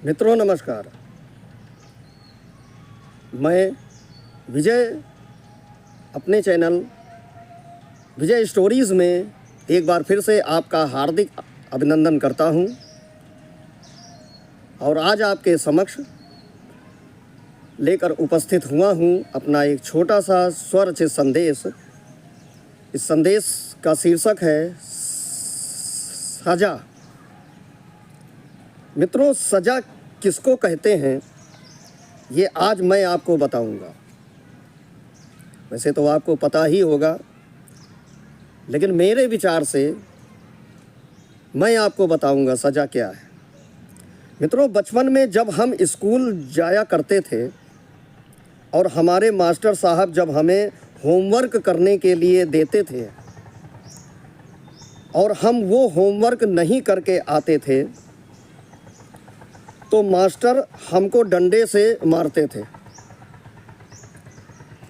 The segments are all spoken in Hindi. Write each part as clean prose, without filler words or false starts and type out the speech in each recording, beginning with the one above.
मित्रों नमस्कार। मैं विजय अपने चैनल विजय स्टोरीज़ में एक बार फिर से आपका हार्दिक अभिनंदन करता हूं और आज आपके समक्ष लेकर उपस्थित हुआ हूं अपना एक छोटा सा स्वरचित संदेश। इस संदेश का शीर्षक है सजा। मित्रों, सजा किसको कहते हैं ये आज मैं आपको बताऊंगा। वैसे तो आपको पता ही होगा, लेकिन मेरे विचार से मैं आपको बताऊंगा सजा क्या है। मित्रों, बचपन में जब हम स्कूल जाया करते थे और हमारे मास्टर साहब जब हमें होमवर्क करने के लिए देते थे और हम वो होमवर्क नहीं करके आते थे तो मास्टर हमको डंडे से मारते थे,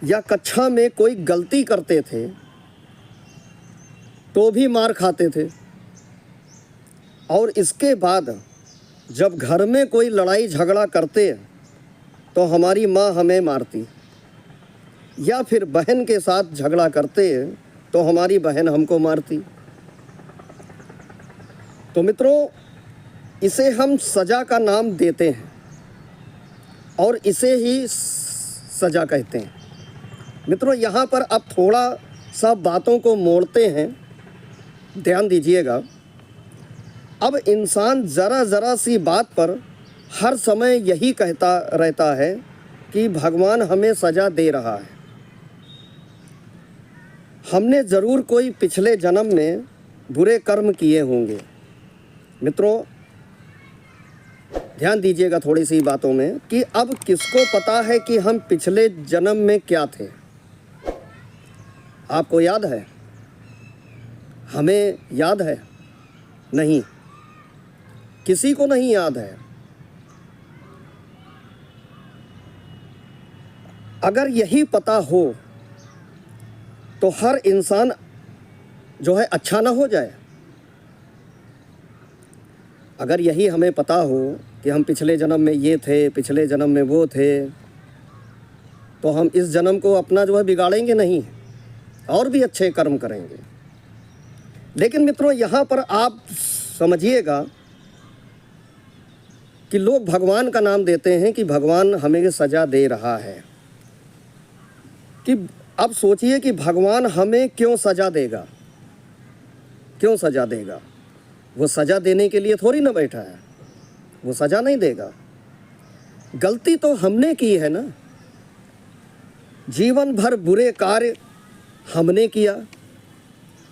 या कक्षा में कोई गलती करते थे तो भी मार खाते थे। और इसके बाद जब घर में कोई लड़ाई झगड़ा करते तो हमारी माँ हमें मारती, या फिर बहन के साथ झगड़ा करते तो हमारी बहन हमको मारती। तो मित्रों, इसे हम सजा का नाम देते हैं और इसे ही सजा कहते हैं। मित्रों, यहाँ पर अब थोड़ा सा बातों को मोड़ते हैं, ध्यान दीजिएगा। अब इंसान ज़रा सी बात पर हर समय यही कहता रहता है कि भगवान हमें सजा दे रहा है। हमने ज़रूर कोई पिछले जन्म में बुरे कर्म किए होंगे। मित्रों, ध्यान दीजिएगा थोड़ी सी बातों में कि अब किसको पता है कि हम पिछले जन्म में क्या थे। आपको याद है? हमें याद है? नहीं, किसी को नहीं याद है। अगर यही पता हो तो हर इंसान जो है अच्छा ना हो जाए। अगर यही हमें पता हो कि हम पिछले जन्म में ये थे, पिछले जन्म में वो थे, तो हम इस जन्म को अपना जो है बिगाड़ेंगे नहीं और भी अच्छे कर्म करेंगे। लेकिन मित्रों, यहाँ पर आप समझिएगा कि लोग भगवान का नाम देते हैं कि भगवान हमें सजा दे रहा है। कि अब सोचिए कि भगवान हमें क्यों सजा देगा? क्यों सजा देगा? वो सजा देने के लिए थोड़ी ना बैठा है, वो सजा नहीं देगा। गलती तो हमने की है ना। जीवन भर बुरे कार्य हमने किया,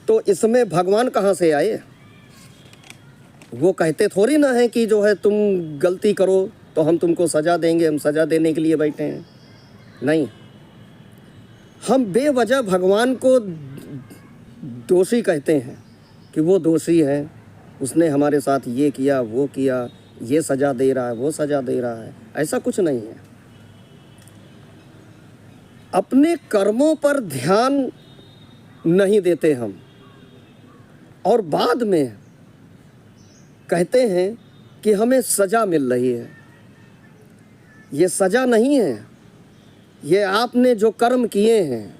तो इसमें भगवान कहाँ से आए? वो कहते थोड़ी ना है कि जो है तुम गलती करो तो हम तुमको सजा देंगे, हम सजा देने के लिए बैठे हैं। नहीं, हम बेवजह भगवान को दोषी कहते हैं कि वो दोषी है, उसने हमारे साथ ये किया, वो किया, ये सजा दे रहा है, वो सजा दे रहा है। ऐसा कुछ नहीं है। अपने कर्मों पर ध्यान नहीं देते हम और बाद में कहते हैं कि हमें सजा मिल रही है। ये सजा नहीं है, ये आपने जो कर्म किए हैं,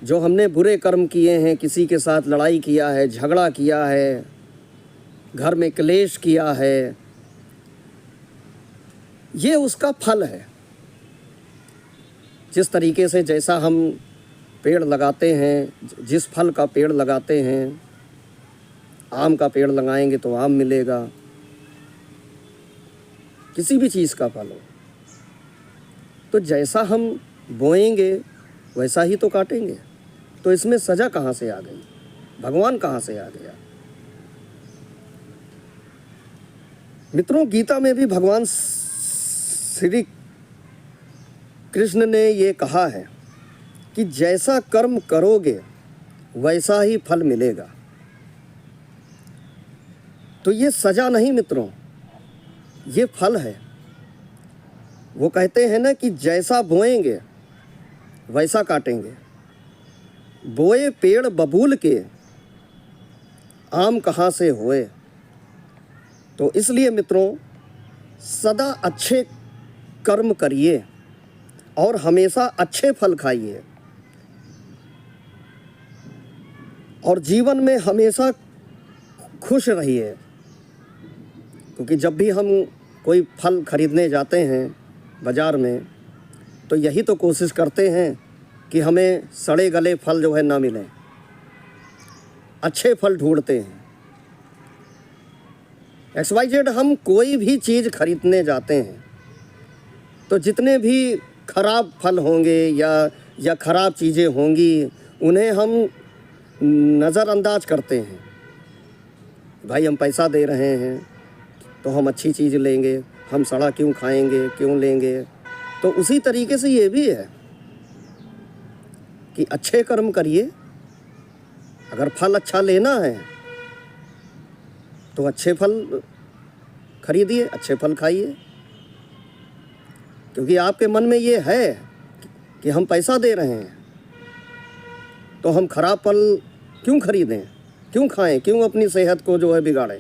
जो हमने बुरे कर्म किए हैं, किसी के साथ लड़ाई किया है, झगड़ा किया है, घर में क्लेश किया है, ये उसका फल है। जिस तरीके से जैसा हम पेड़ लगाते हैं, जिस फल का पेड़ लगाते हैं, आम का पेड़ लगाएंगे तो आम मिलेगा, किसी भी चीज़ का फल हो, तो जैसा हम बोएंगे वैसा ही तो काटेंगे। तो इसमें सजा कहाँ से आ गई? भगवान कहाँ से आ गया? मित्रों, गीता में भी भगवान श्री कृष्ण ने ये कहा है कि जैसा कर्म करोगे वैसा ही फल मिलेगा। तो ये सजा नहीं मित्रों, ये फल है। वो कहते हैं ना कि जैसा बोएंगे वैसा काटेंगे। बोए पेड़ बबूल के, आम कहाँ से होए। तो इसलिए मित्रों, सदा अच्छे कर्म करिए और हमेशा अच्छे फल खाइए और जीवन में हमेशा खुश रहिए। क्योंकि जब भी हम कोई फल खरीदने जाते हैं बाज़ार में तो यही तो कोशिश करते हैं कि हमें सड़े गले फल जो है ना मिलें, अच्छे फल ढूंढते हैं। XYZ हम कोई भी चीज़ खरीदने जाते हैं तो जितने भी खराब फल होंगे या खराब चीज़ें होंगी उन्हें हम नज़रअंदाज करते हैं। भाई हम पैसा दे रहे हैं तो हम अच्छी चीज़ लेंगे, हम सड़ा क्यों खाएंगे, क्यों लेंगे। तो उसी तरीके से ये भी है कि अच्छे कर्म करिए, अगर फल अच्छा लेना है तो अच्छे फल खरीदिए, अच्छे फल खाइए। क्योंकि आपके मन में ये है कि हम पैसा दे रहे हैं तो हम खराब फल क्यों खरीदें, क्यों खाएं, क्यों अपनी सेहत को जो है बिगाड़ें।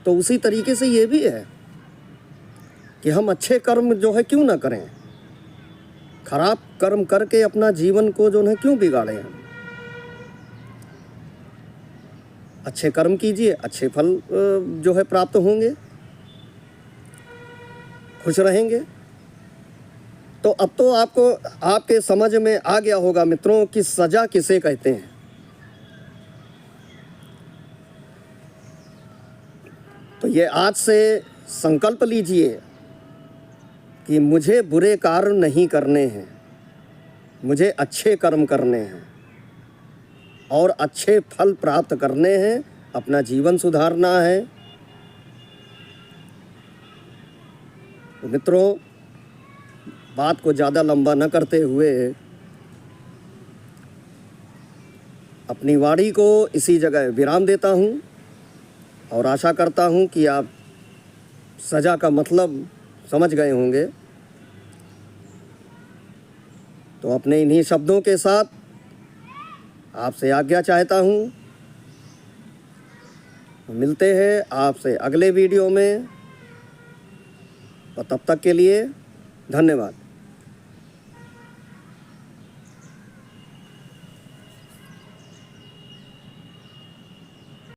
तो उसी तरीके से ये भी है कि हम अच्छे कर्म जो है क्यों ना करें, खराब कर्म करके अपना जीवन को जो है क्यों बिगाड़ें। हम अच्छे कर्म कीजिए, अच्छे फल जो है प्राप्त होंगे, खुश रहेंगे। तो अब तो आपको आपके समझ में आ गया होगा मित्रों कि सजा किसे कहते हैं। तो ये आज से संकल्प लीजिए कि मुझे बुरे कार्य नहीं करने हैं, मुझे अच्छे कर्म करने हैं और अच्छे फल प्राप्त करने हैं, अपना जीवन सुधारना है। तो मित्रों, बात को ज़्यादा लंबा न करते हुए अपनी वाणी को इसी जगह विराम देता हूँ और आशा करता हूँ कि आप सजा का मतलब समझ गए होंगे। तो अपने इन्हीं शब्दों के साथ आपसे आज्ञा चाहता हूँ। मिलते हैं आपसे अगले वीडियो में, और तब तक के लिए धन्यवाद।